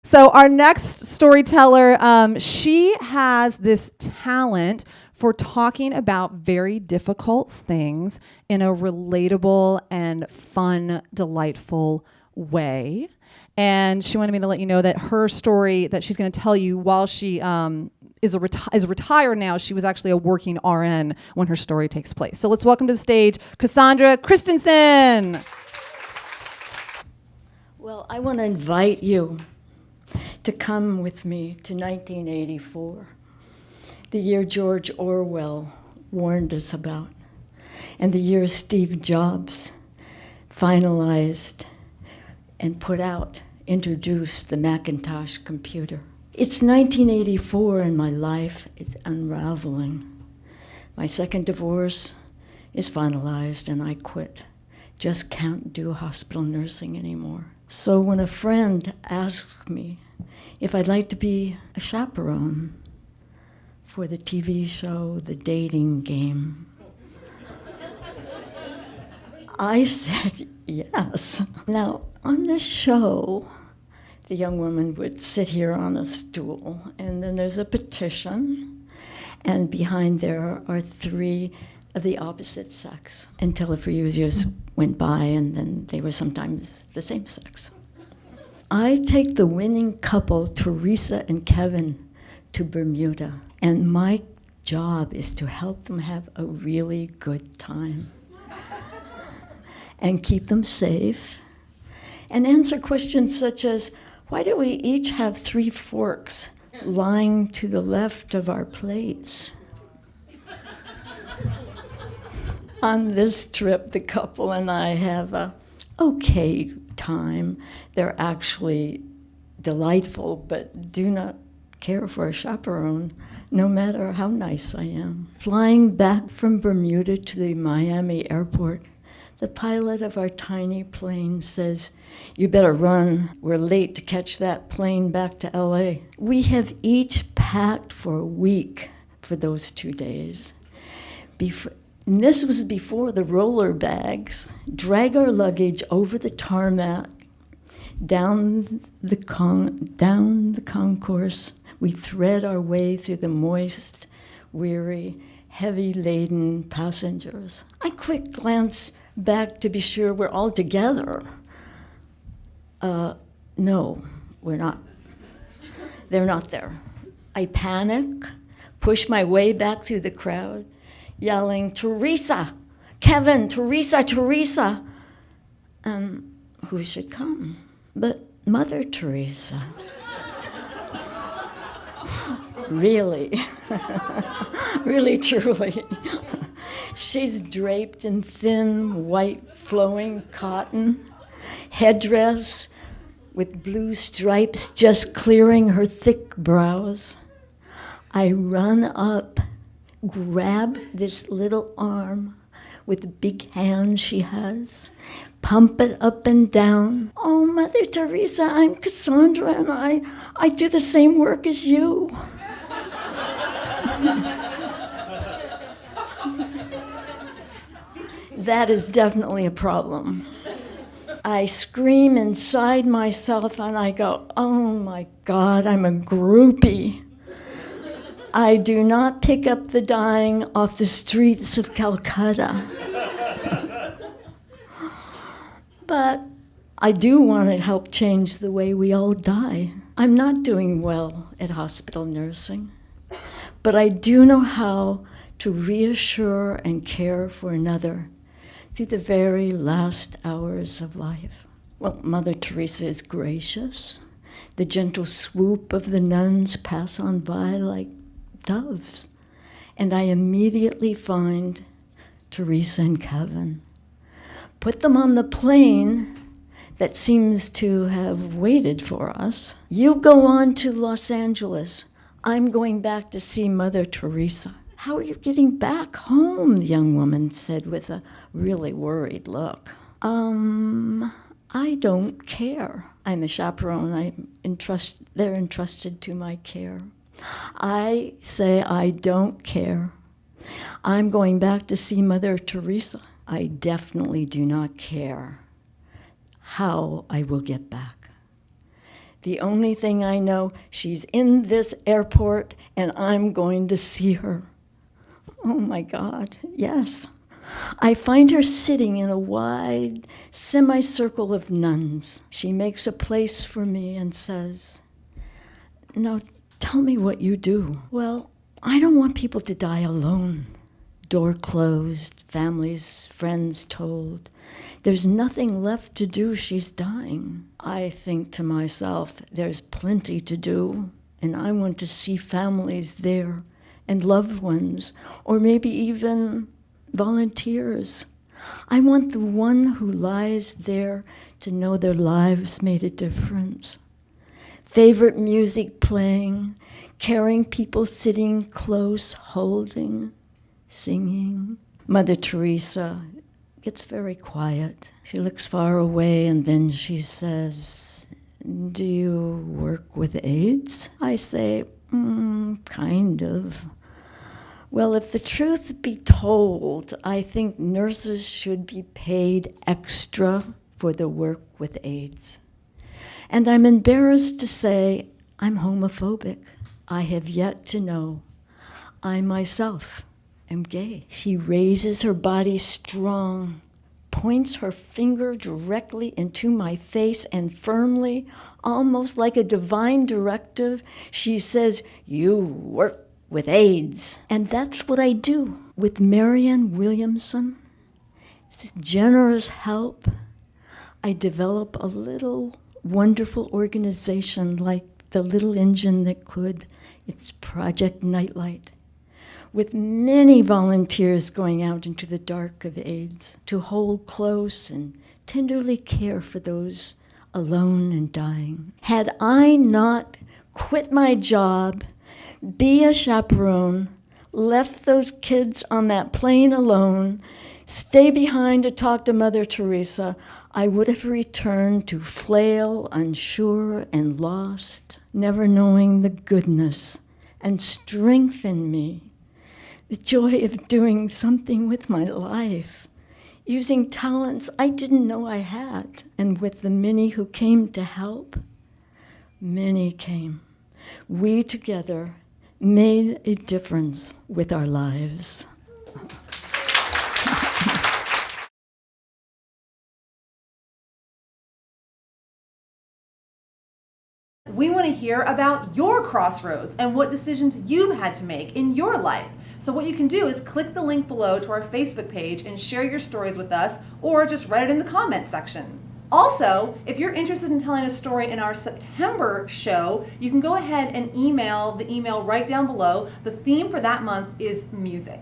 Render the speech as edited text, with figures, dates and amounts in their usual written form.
So our next storyteller, she has this talent for talking about very difficult things in a relatable and fun, delightful way. And she wanted me to let you know that her story that she's going to tell you while she is retired now, she was actually a working RN when her story takes place. So let's welcome to the stage Cassandra Christenson. Well, I want to invite you to come with me to 1984, the year George Orwell warned us about, and the year Steve Jobs finalized and introduced the Macintosh computer. It's 1984 and my life is unraveling. My second divorce is finalized and I quit. Just can't do hospital nursing anymore. So when a friend asks me if I'd like to be a chaperone for the TV show, The Dating Game, I said yes. Now, on this show, the young woman would sit here on a stool, and then there's a petition, and behind there are three of the opposite sex, until a few years went by, and then they were sometimes the same sex. I take the winning couple, Teresa and Kevin, to Bermuda, and my job is to help them have a really good time and keep them safe and answer questions such as, why do we each have 3 forks lying to the left of our plates? On this trip, the couple and I have a okay time. They're actually delightful, but do not care for a chaperone, no matter how nice I am. Flying back from Bermuda to the Miami airport, the pilot of our tiny plane says, "You better run. We're late to catch that plane back to LA." We have each packed for a week for those 2 days. And this was before the roller bags. Drag our luggage over the tarmac, down the concourse. We thread our way through the moist, weary, heavy-laden passengers. I quick glance back to be sure we're all together. No, we're not. They're not there. I panic, push my way back through the crowd, yelling, "Teresa, Kevin, Teresa, Teresa." Who should come but Mother Teresa? Really, really, truly. She's draped in thin, white, flowing cotton, headdress with blue stripes just clearing her thick brows. I run up, grab this little arm with the big hand she has, pump it up and down. "Oh, Mother Teresa, I'm Cassandra, and I do the same work as you." That is definitely a problem. I scream inside myself and I go, "Oh my God, I'm a groupie." I do not pick up the dying off the streets of Calcutta. But I do want to help change the way we all die. I'm not doing well at hospital nursing, but I do know how to reassure and care for another through the very last hours of life. Well, Mother Teresa is gracious. The gentle swoop of the nuns pass on by like doves, and I immediately find Teresa and Kevin. Put them on the plane that seems to have waited for us. You go on to Los Angeles. I'm going back to see Mother Teresa. "How are you getting back home?" the young woman said with a really worried look. I don't care. I'm a chaperone. They're entrusted to my care. I say I don't care. I'm going back to see Mother Teresa. I definitely do not care how I will get back. The only thing I know, she's in this airport and I'm going to see her. Oh my God, yes. I find her sitting in a wide semicircle of nuns. She makes a place for me and says, "Now tell me what you do." Well, I don't want people to die alone. Door closed, families, friends told. There's nothing left to do, she's dying. I think to myself, there's plenty to do, and I want to see families there and loved ones, or maybe even volunteers. I want the one who lies there to know their lives made a difference. Favorite music playing, caring people sitting close, holding, singing. Mother Teresa gets very quiet. She looks far away and then she says, "Do you work with AIDS?" I say, kind of. Well, if the truth be told, I think nurses should be paid extra for their work with AIDS. And I'm embarrassed to say I'm homophobic. I have yet to know I myself am gay. She raises her body strong, points her finger directly into my face, and firmly, almost like a divine directive, she says, "You work with AIDS." And that's what I do with Marianne Williamson. It's generous help. I develop a little wonderful organization like the little engine that could. It's Project Nightlight, with many volunteers going out into the dark of AIDS to hold close and tenderly care for those alone and dying. Had I not quit my job, be a chaperone, left those kids on that plane alone, stay behind to talk to Mother Teresa, I would have returned to flail, unsure and lost, never knowing the goodness and strength in me, the joy of doing something with my life, using talents I didn't know I had. And with the many who came to help, many came. We together made a difference with our lives. We want to hear about your crossroads and what decisions you've had to make in your life. So what you can do is click the link below to our Facebook page and share your stories with us, or just write it in the comments section. Also, if you're interested in telling a story in our September show, you can go ahead and email the email right down below. The theme for that month is music.